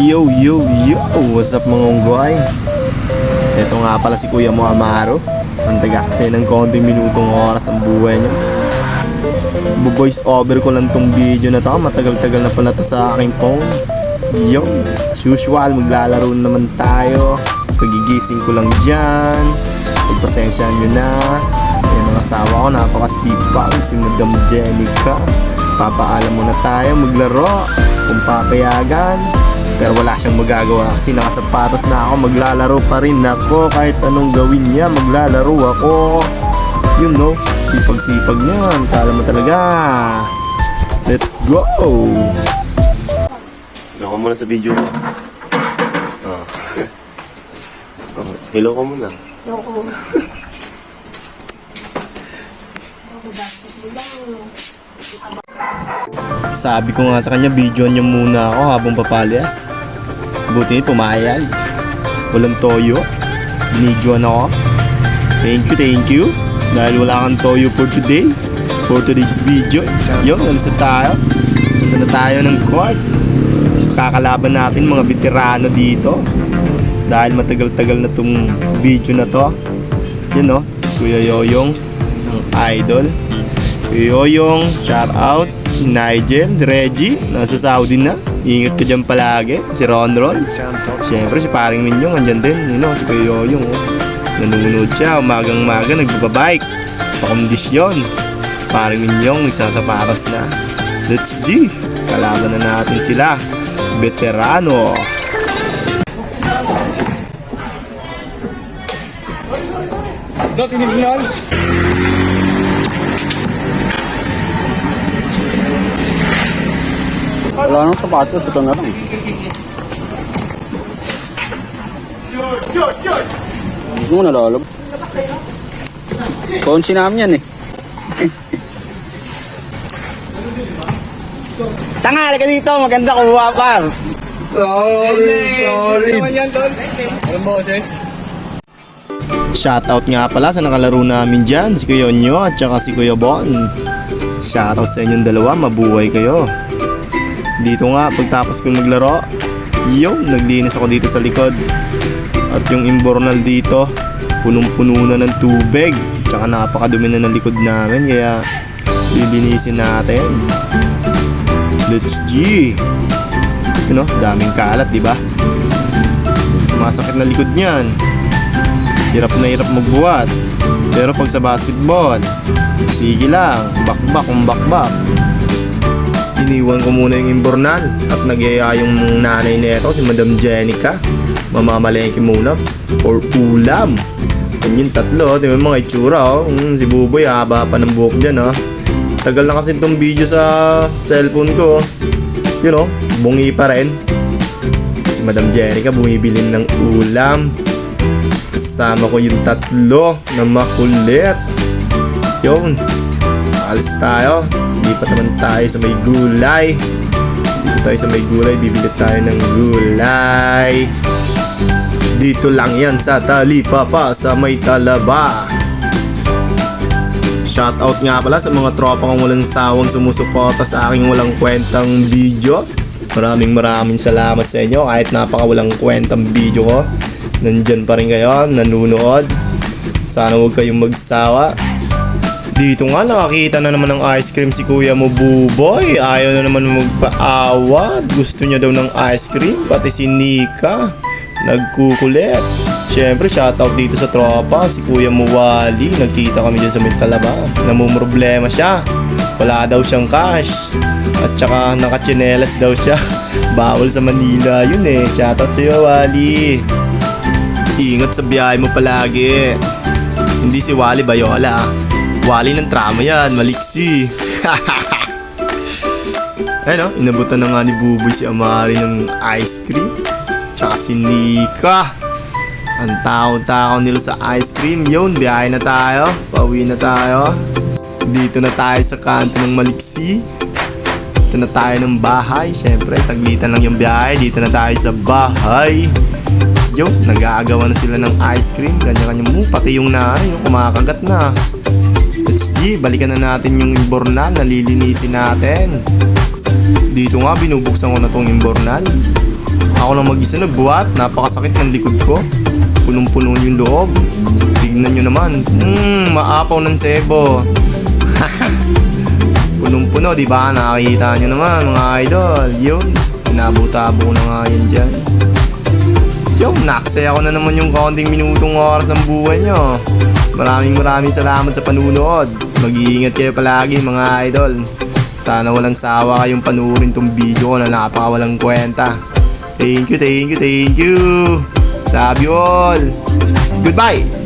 Yo, yo, yo! What's up mga unggoy? Ito nga pala si Kuya mo Amaro. Ang tagaksay ng konting minutong oras ang buhay niyo. Bu-voice over ko lang tong video na to. Matagal-tagal na pala to sa aking phone. Yo! As usual, maglalaro naman tayo. Pagigising ko lang dyan. Pagpasensyaan nyo na. Ayan ang asawa ko, napakasipag. Si Madam Jenica. Papaalam muna tayo maglaro kung papayagan. Pero wala siyang magagawa kasi nakasapatos na ako. Maglalaro pa rin ako. Kahit anong gawin niya, maglalaro ako. You know, sipag-sipag niyan. Kala mo talaga. Let's go! Hello ka muna sa video mo. Oh. Hello ka muna. Hello ko. Sabi ko nga sa kanya, videoan niya muna ako habang papalyas. Buti pumayag. Walang toyo. Binidyoan ako. Thank you. Dahil wala kang toyo for today. For today's video. Yun, alis na tayo. Ito na tayo ng court. Kakalaban natin mga veterano dito. Dahil matagal-tagal na tong video na to. Yun no, si Kuya Yoyong, ang idol. Kuya Yoyong, shout out. Nigel, Reggie, nasa Saudi na. Ingat ka dyan palagi. Si Ronron. Siyempre si paring Minyong andyan din. You know, si Kuya Yoyong nanunod siya. Umagang-umaga nagbababike. Pakondisyon. Paring Minyong nagsasaparas na. Let's G. Kalaban na natin sila. Veterano. Dok, inignan. Wala nang sapatos, ito na lang. Hindi mo nalalab. Konsi namin yan eh. Tanga, halika dito. Maganda kumuha pa. Sorry. Alam mo, sis? Shoutout nga pala sa nakalaro namin dyan. Si Kuya Onyo at saka si Kuya Bon. Shoutout sa inyong dalawa. Mabuhay kayo. Dito nga, pagtapos kong maglaro, naglinis ako dito sa likod. At yung imbornal dito, punong-puno na ng tubig. Tsaka napakadumi na ng likod namin, kaya lilinisin natin. Let's G! You know, daming kalat, diba? Masakit na likod niyan. Hirap na hirap magbuhat. Pero pag sa basketball, sige lang, bakbak. Iniwan ko muna yung imbornal at nagyaya yung nanay nito, si Madam Jenica. Mamamalengke muna or ulam. Yan yung tatlo, di ba mga itsura, oh. Si Buboy, haba pa ng buhok dyan, oh. Tagal na kasi itong video sa cellphone ko, oh. You know, bungi pa rin. Si Madam Jenica bumibili ng ulam. Kasama ko yung tatlo na makulit. Yun, alis tayo. Lipat naman tayo sa may gulay. Dito tayo sa may gulay. Bibili tayo ng gulay. Dito lang yan sa Talipapa sa may Talaba. Shoutout nga pala sa mga tropa kong walang sawang sumusuporta sa aking walang kwentang video. Maraming salamat sa inyo. Kahit napaka walang kwentang video ko, nandyan pa rin kayo, nanunood. Sana huwag kayong magsawa. Dito nga nakakita na naman ng ice cream si Kuya mo Buboy. Ayaw na naman magpaawat. Gusto niya daw ng ice cream. Pati si Nika nagkukulit. Siyempre shoutout dito sa tropa, si Kuya mo Wally. Nagkita kami dyan sa may Talaba. Namumroblema siya. Wala daw siyang cash. At saka nakachinelas daw siya. Bawal sa Manila yun eh. Shoutout sa iyo Wally. Ingat sa biyahe mo palagi. Hindi si Wally Bayola. Wally ng trama yan, maliksi. Ayun, inabutan na nga ni Buboy si Amari ng ice cream. Tsaka si Nika. Ang tao-tao nila sa ice cream. Yun, biyahe na tayo. Pauwi na tayo. Dito na tayo sa kanto ng maliksi. Dito na tayo ng bahay. Siyempre, saglitan lang yung biyahe. Dito na tayo sa bahay. Yun, nag-aagawan na sila ng ice cream. Kanya-kanya mo, pati yung nanay, kumakagat na. Let's G, balikan na natin yung imbornal na lilinisin natin. Dito nga binubuksan ko na tong imbornal. Ako lang mag-isa nagbuhat. Napakasakit ng likod ko. Punong-puno yung loob. Tignan nyo naman. Maapaw ng sebo. Punong-puno, di ba? Nakakita nyo naman mga idol. Yun. Pinabutabo na nga yun dyan. Yo, naksaya ko na naman yung kaunting minutong oras ng buhay nyo. Maraming salamat sa panunood. Mag-iingat kayo palagi mga idol. Sana walang sawa kayong panuorin tong video na napakawalang kwenta. Thank you. Love you all. Goodbye.